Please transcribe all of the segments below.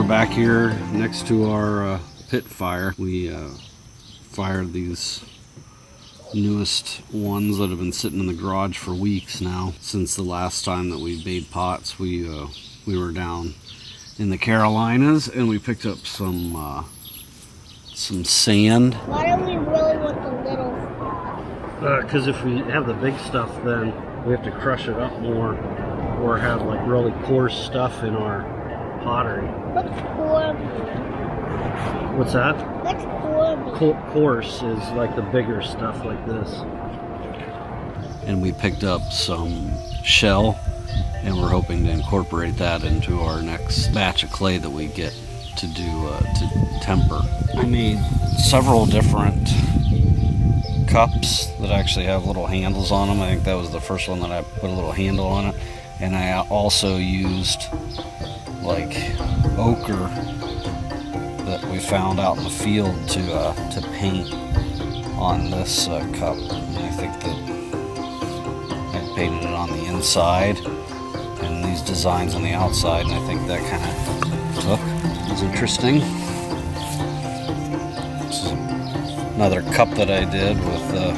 we're back here next to our pit fire. We fired these newest ones that have been sitting in the garage for weeks now. Since the last time that we made pots, we were down in the Carolinas and we picked up some sand. Why don't we really want the little? Because if we have the big stuff, then we have to crush it up more, or have like really coarse stuff in our pottery. What's coarse? What's that? What's coarse? Coarse is like the bigger stuff like this. And we picked up some shell, and we're hoping to incorporate that into our next batch of clay that we get to do to temper. I made several different cups that actually have little handles on them. I think that was the first one that I put a little handle on it. And I also used like ochre that we found out in the field to paint on this cup. And I think that I painted it on the inside and these designs on the outside, and I think that kind of took. It was interesting. This is another cup that I did with a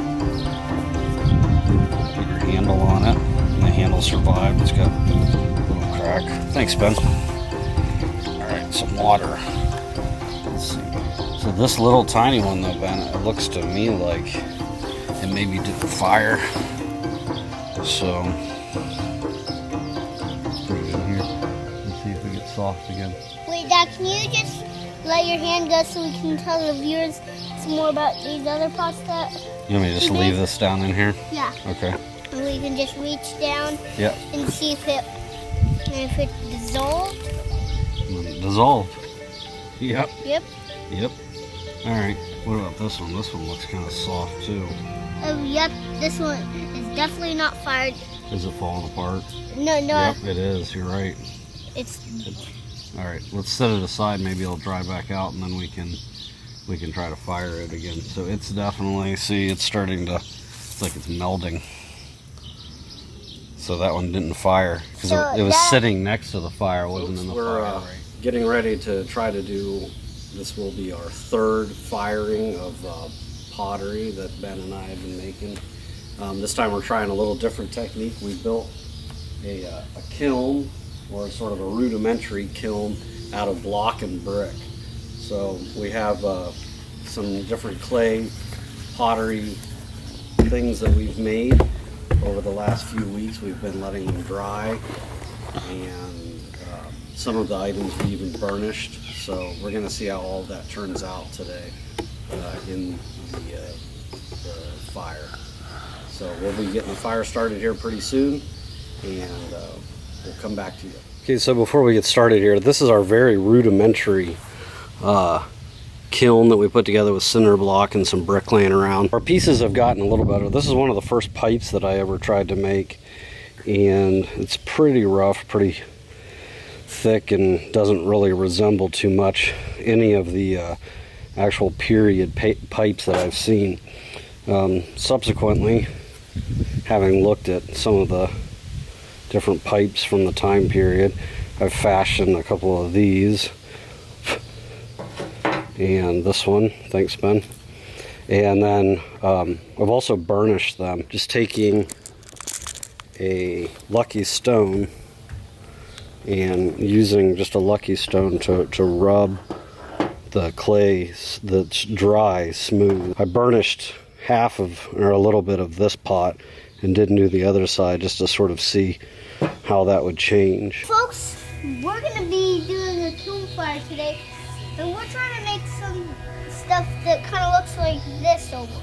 bigger handle on it, and the handle survived. It's got a little crack. Thanks, Ben. Alright, some water. Let's see. So this little tiny one though, Ben, it looks to me like it maybe didn't fire. So let's put it in here and see if it gets soft again. Wait, Dad, can you just let your hand go so we can tell the viewers some more about these other pots that... You want me to just leave this down in here? Yeah. Okay. And we can just reach down and see if it dissolved. Dissolved. Yep. Yep. Yep. Alright, what about this one? This one looks kind of soft too. Oh, yep. This one is definitely not fired. Is it falling apart? No. Yep, it is. You're right. It's Alright, let's set it aside. Maybe it'll dry back out and then we can try to fire it again. So it's definitely, see, it's starting to, it's like it's melding. So that one didn't fire because it was sitting next to the fire, wasn't in the fire. We're getting ready to try to do, this will be our third firing of pottery that Ben and I have been making. This time we're trying a little different technique. We built a kiln, or sort of a rudimentary kiln, out of block and brick. So we have some different clay pottery things that we've made over the last few weeks. We've been letting them dry, and some of the items we even burnished. So we're going to see how all of that turns out today in the fire. So we'll be getting the fire started here pretty soon, and we'll come back to you. Okay, so before we get started here, this is our very rudimentary kiln that we put together with cinder block and some brick laying around. Our pieces have gotten a little better. This is one of the first pipes that I ever tried to make, and it's pretty rough, pretty thick, and doesn't really resemble too much any of the actual period pipes that I've seen. Subsequently, having looked at some of the different pipes from the time period, I've fashioned a couple of these, and this one, thanks Ben, and then I've also burnished them, just taking a lucky stone and using just a lucky stone to rub the clay that's dry smooth. I burnished half of, or a little bit of this pot, and didn't do the other side just to sort of see how that would change. Folks, we're going to be doing a kiln fire today, and we're trying to make some stuff that kind of looks like this almost.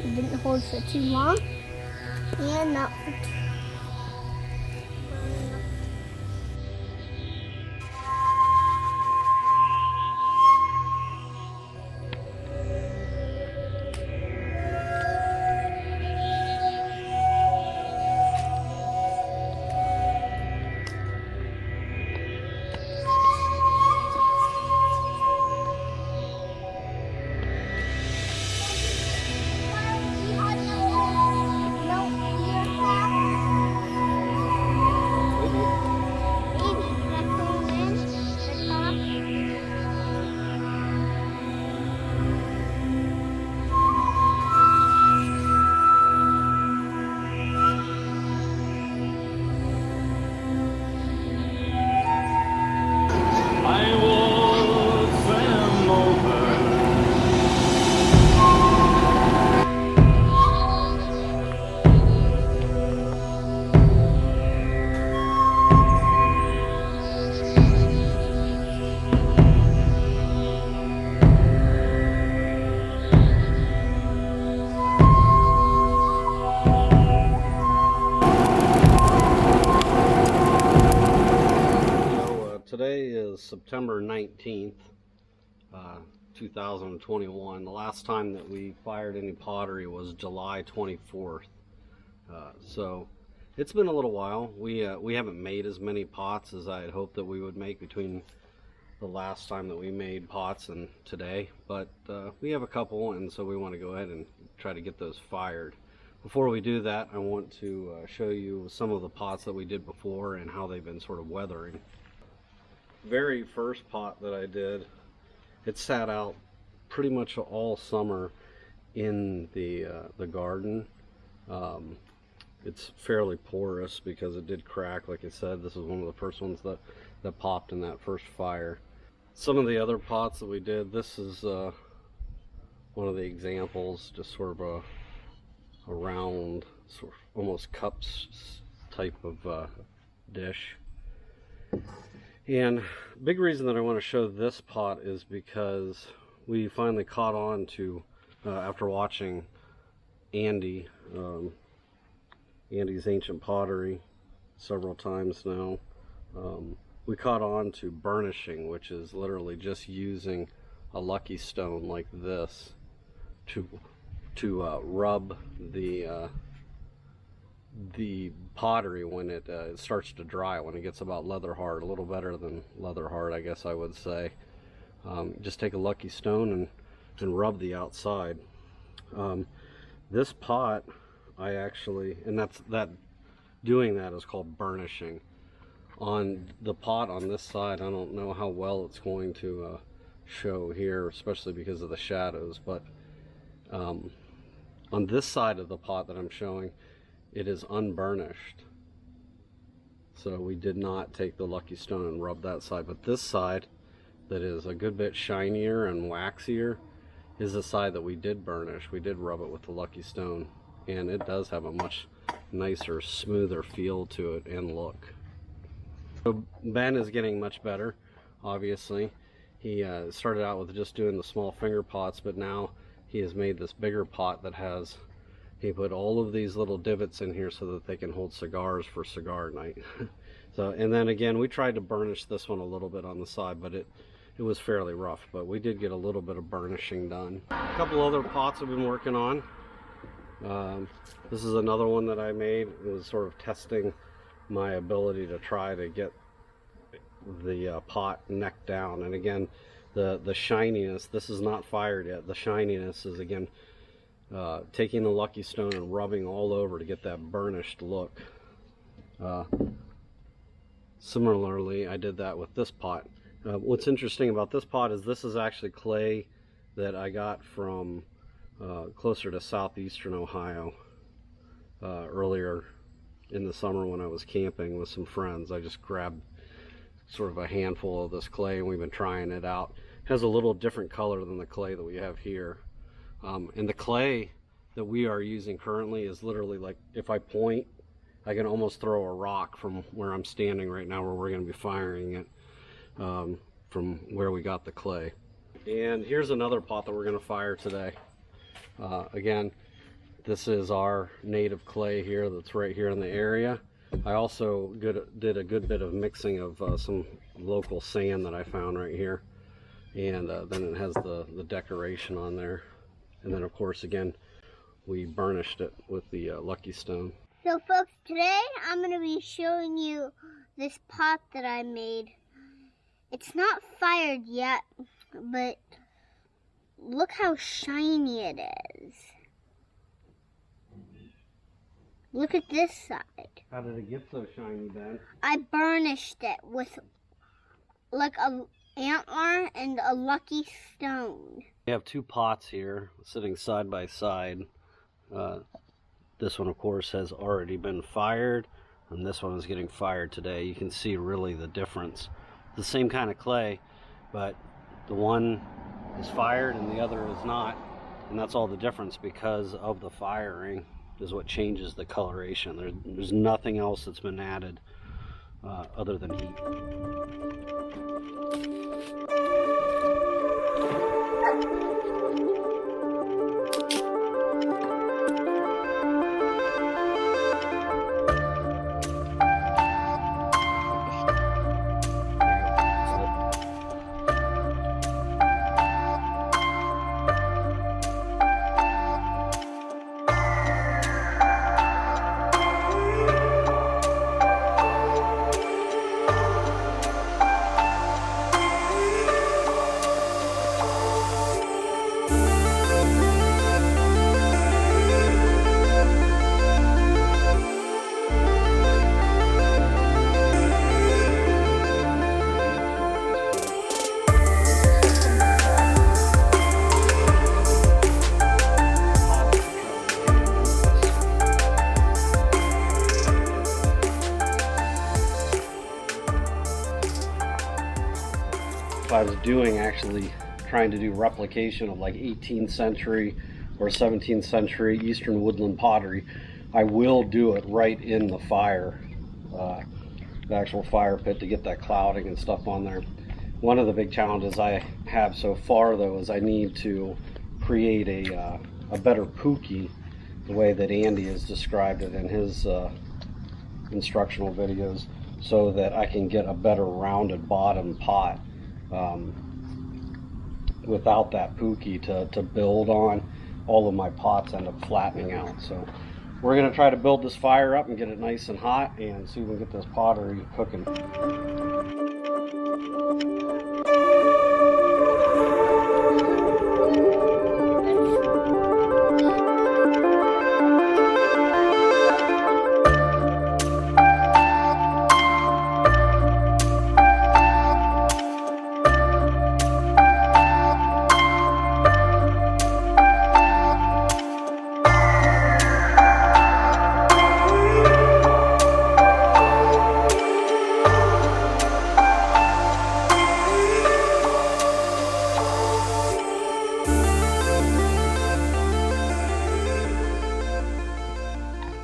It didn't hold for too long, and not for too today is September 19th, 2021. The last time that we fired any pottery was July 24th. So it's been a little while. We haven't made as many pots as I had hoped that we would make between the last time that we made pots and today, but we have a couple, and so we want to go ahead and try to get those fired. Before we do that, I want to show you some of the pots that we did before and how they've been sort of weathering. Very first pot that I did, it sat out pretty much all summer in the garden. It's fairly porous because it did crack. Like I said, this is one of the first ones that popped in that first fire. Some of the other pots that we did, this is one of the examples, just sort of a round, sort of almost cups type of dish. And big reason that I want to show this pot is because we finally caught on to, after watching Andy's Ancient Pottery several times now, we caught on to burnishing, which is literally just using a lucky stone like this to rub the pottery when it starts to dry, when it gets about leather hard, a little better than leather hard, I guess I would say. Just take a lucky stone and rub the outside. This pot, I actually, and doing that is called burnishing. On the pot on this side, I don't know how well it's going to show here, especially because of the shadows, but on this side of the pot that I'm showing, it is unburnished. So we did not take the lucky stone and rub that side, but this side that is a good bit shinier and waxier is the side that we did burnish. We did rub it with the lucky stone, and it does have a much nicer, smoother feel to it and look. So Ben is getting much better, obviously. He started out with just doing the small finger pots, but now he has made this bigger pot that has, he put all of these little divots in here so that they can hold cigars for cigar night. So, and then again, we tried to burnish this one a little bit on the side, but it was fairly rough, but we did get a little bit of burnishing done. A couple other pots I've been working on. This is another one that I made. It was sort of testing my ability to try to get the pot neck down. And again, the shininess, this is not fired yet. The shininess is, again, taking the lucky stone and rubbing all over to get that burnished look. Similarly, I did that with this pot. What's interesting about this pot is this is actually clay that I got from closer to southeastern Ohio earlier in the summer when I was camping with some friends. I just grabbed sort of a handful of this clay and we've been trying it out. It has a little different color than the clay that we have here. And the clay that we are using currently is literally like, if I point, I can almost throw a rock from where I'm standing right now, where we're going to be firing it, from where we got the clay. And here's another pot that we're going to fire today. Again, this is our native clay here that's right here in the area. I also did a good bit of mixing of some local sand that I found right here. And then it has the decoration on there. And then, of course, again, we burnished it with the lucky stone. So, folks, today I'm going to be showing you this pot that I made. It's not fired yet, but look how shiny it is. Look at this side. How did it get so shiny, Ben? I burnished it with like a antler and a lucky stone. We have two pots here sitting side by side. This one, of course, has already been fired, and this one is getting fired today. You can see really the difference. The same kind of clay, but the one is fired and the other is not, and that's all the difference because of the firing is what changes the coloration. There's nothing else that's been added other than heat. if I was doing actually trying to do replication of like 18th century or 17th century Eastern woodland pottery, I will do it right in the fire, the actual fire pit, to get that clouding and stuff on there. One of the big challenges I have so far though is I need to create a better pookie, the way that Andy has described it in his instructional videos, so that I can get a better rounded bottom pot without that pookie to build on. All of my pots end up flattening out. So we're going to try to build this fire up and get it nice and hot and see if we can get this pottery cooking.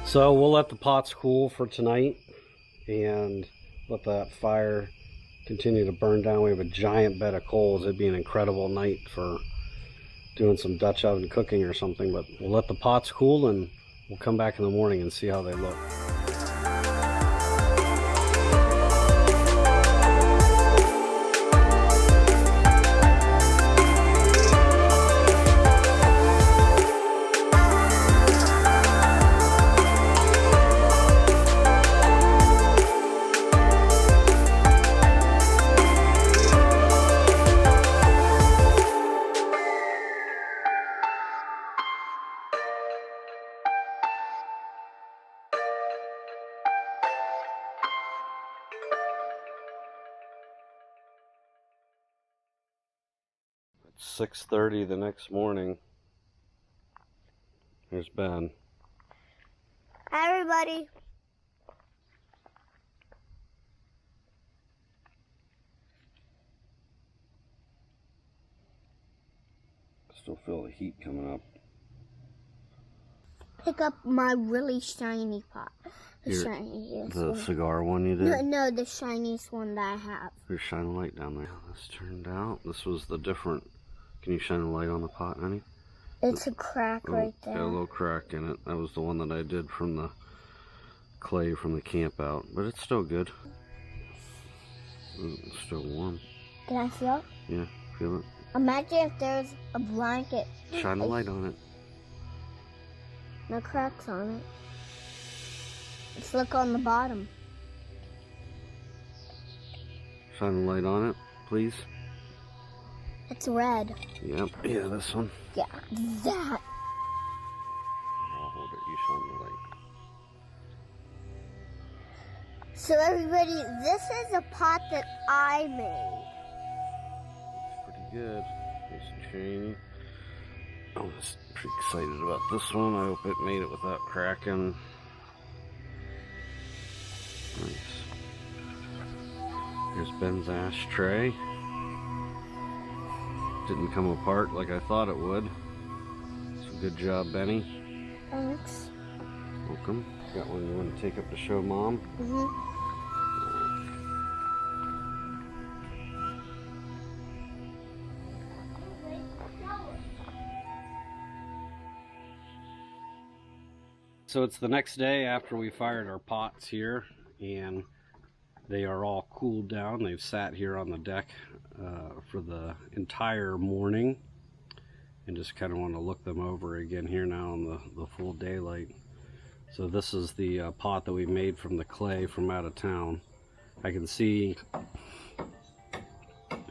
So we'll let the pots cool for tonight and let that fire continue to burn down. We have a giant bed of coals. It'd be an incredible night for doing some Dutch oven cooking or something, but we'll let the pots cool and we'll come back in the morning and see how they look. It's 6:30 the next morning. Here's Ben. Hi, everybody. Still feel the heat coming up. Pick up my really shiny pot. The shiniest The one. cigar one you did? No, the shiniest one that I have. There's shine a light down there. This turned out. This was the different. Can you shine a light on the pot, honey? It's a crack right there. Got a little crack in it. That was the one that I did from the clay from the camp out. But it's still good. It's still warm. Can I feel it? Yeah, feel it. Imagine if there's a blanket. Shine a light on it. No cracks on it. Let's look on the bottom. Shine a light on it, please. It's red. Yep. Yeah, this one. Yeah, that. I'll hold it. You shine the light. So everybody, this is a pot that I made. It's pretty good. Nice and shiny. I was pretty excited about this one. I hope it made it without cracking. Nice. Here's Ben's ashtray. Didn't come apart like I thought it would. So good job, Benny. Thanks. Welcome. Got one you want to take up to show Mom? Mm-hmm. So it's the next day after we fired our pots here, and they are all cooled down. They've sat here on the deck for the entire morning, and just kind of want to look them over again here now in the full daylight. So this is the pot that we made from the clay from out of town. I can see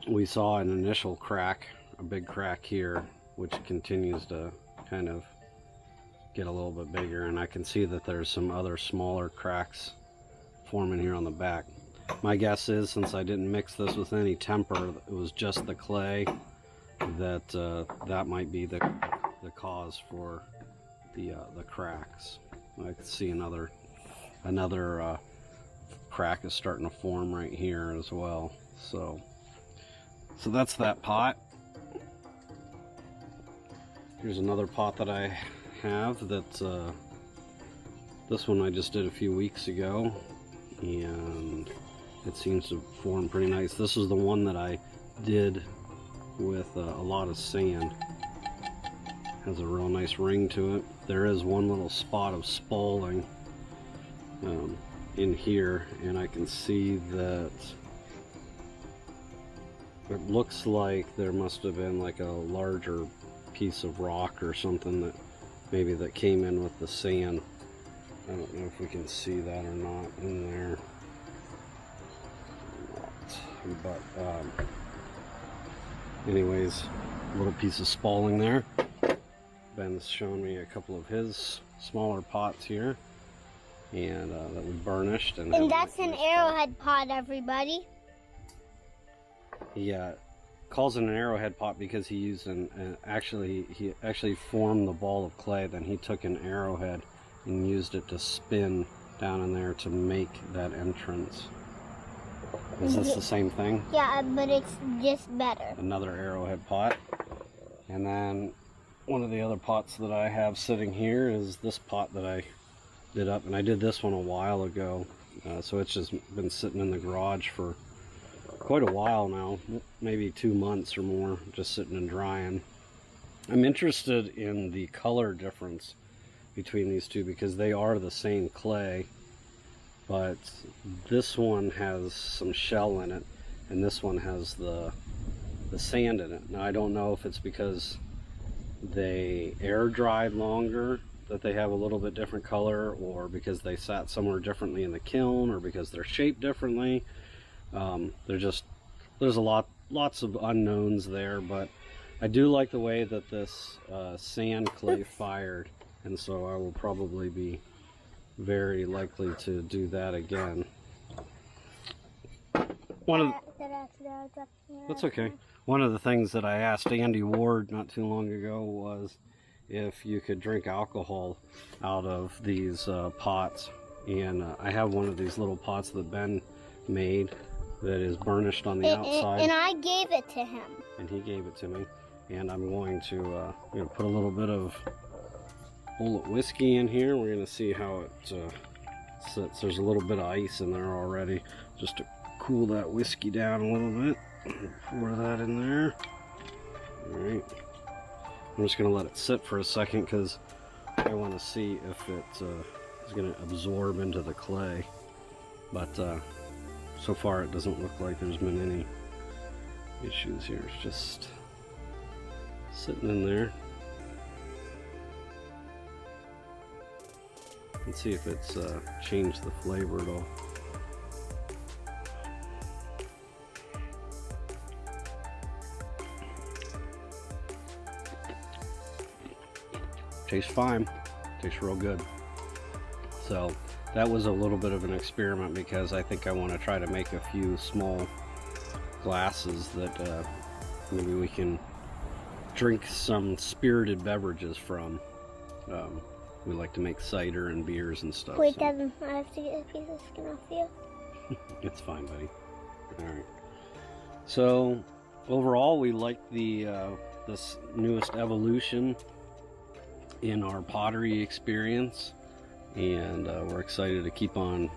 we saw an initial crack, a big crack here, which continues to kind of get a little bit bigger, and I can see that there's some other smaller cracks forming here on the back. My guess is, since I didn't mix this with any temper, it was just the clay, that that might be the cause for the cracks. I can see another crack is starting to form right here as well. So So that's that pot. Here's another pot that I have that's this one I just did a few weeks ago, and it seems to form pretty nice. This is the one that I did with a lot of sand. Has a real nice ring to it. There is one little spot of spalling in here, and I can see that it looks like there must have been like a larger piece of rock or something that maybe that came in with the sand. I don't know if we can see that or not in there, but anyways, a little piece of spalling there. Ben's shown me a couple of his smaller pots here, and that we burnished. And that's an arrowhead pot, everybody. Yeah, calls it an arrowhead pot because he used he actually formed the ball of clay. Then he took an arrowhead and used it to spin down in there to make that entrance. Is this the same thing? Yeah, but it's just better. Another arrowhead pot. And then one of the other pots that I have sitting here is this pot that I did up, and I did this one a while ago, so it's just been sitting in the garage for quite a while now, maybe 2 months or more, just sitting and drying. I'm interested in the color difference between these two because they are the same clay, but this one has some shell in it and this one has the sand in it. Now I don't know if it's because they air dried longer that they have a little bit different color, or because they sat somewhere differently in the kiln, or because they're shaped differently. There's lots of unknowns there, but I do like the way that this sand clay fired, and so I will probably be very likely to do that again. That's okay. One of the things that I asked Andy Ward not too long ago was if you could drink alcohol out of these pots, and I have one of these little pots that Ben made that is burnished on the outside, and I gave it to him, and he gave it to me, and I'm going to put a little bit of bullet whiskey in here. We're going to see how it sits. There's a little bit of ice in there already, just to cool that whiskey down a little bit. Pour that in there. All right, I'm just going to let it sit for a second because I want to see if it is going to absorb into the clay, but so far it doesn't look like there's been any issues here. It's just sitting in there. Let's see if it's changed the flavor at all. Tastes fine. Tastes real good. So that was a little bit of an experiment because I think I want to try to make a few small glasses that maybe we can drink some spirited beverages from. We like to make cider and beers and stuff. Wait, Devin, I have to get a piece of skin off you. It's fine, buddy. All right. So overall, we like this newest evolution in our pottery experience, and we're excited to keep on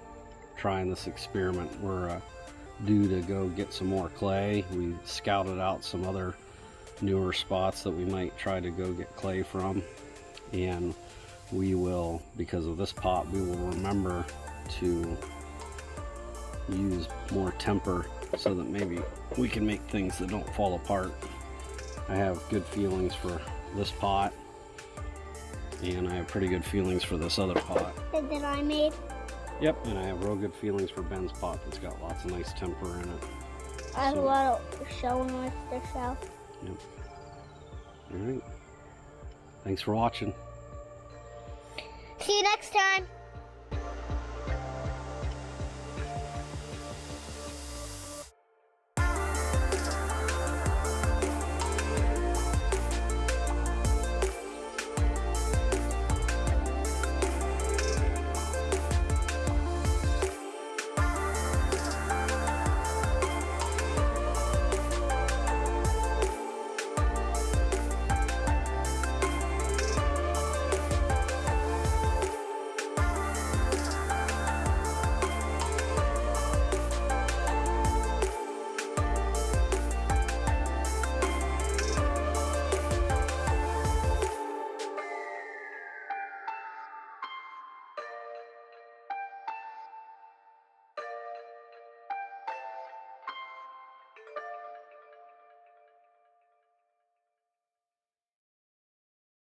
trying this experiment. We're due to go get some more clay. We scouted out some other newer spots that we might try to go get clay from, and we will, because of this pot, we will remember to use more temper so that maybe we can make things that don't fall apart. I have good feelings for this pot, and I have pretty good feelings for this other pot that I made. Yep, and I have real good feelings for Ben's pot that's got lots of nice temper in it. I have a lot of showing with the shell. Yep. All right. Thanks for watching. See you next time.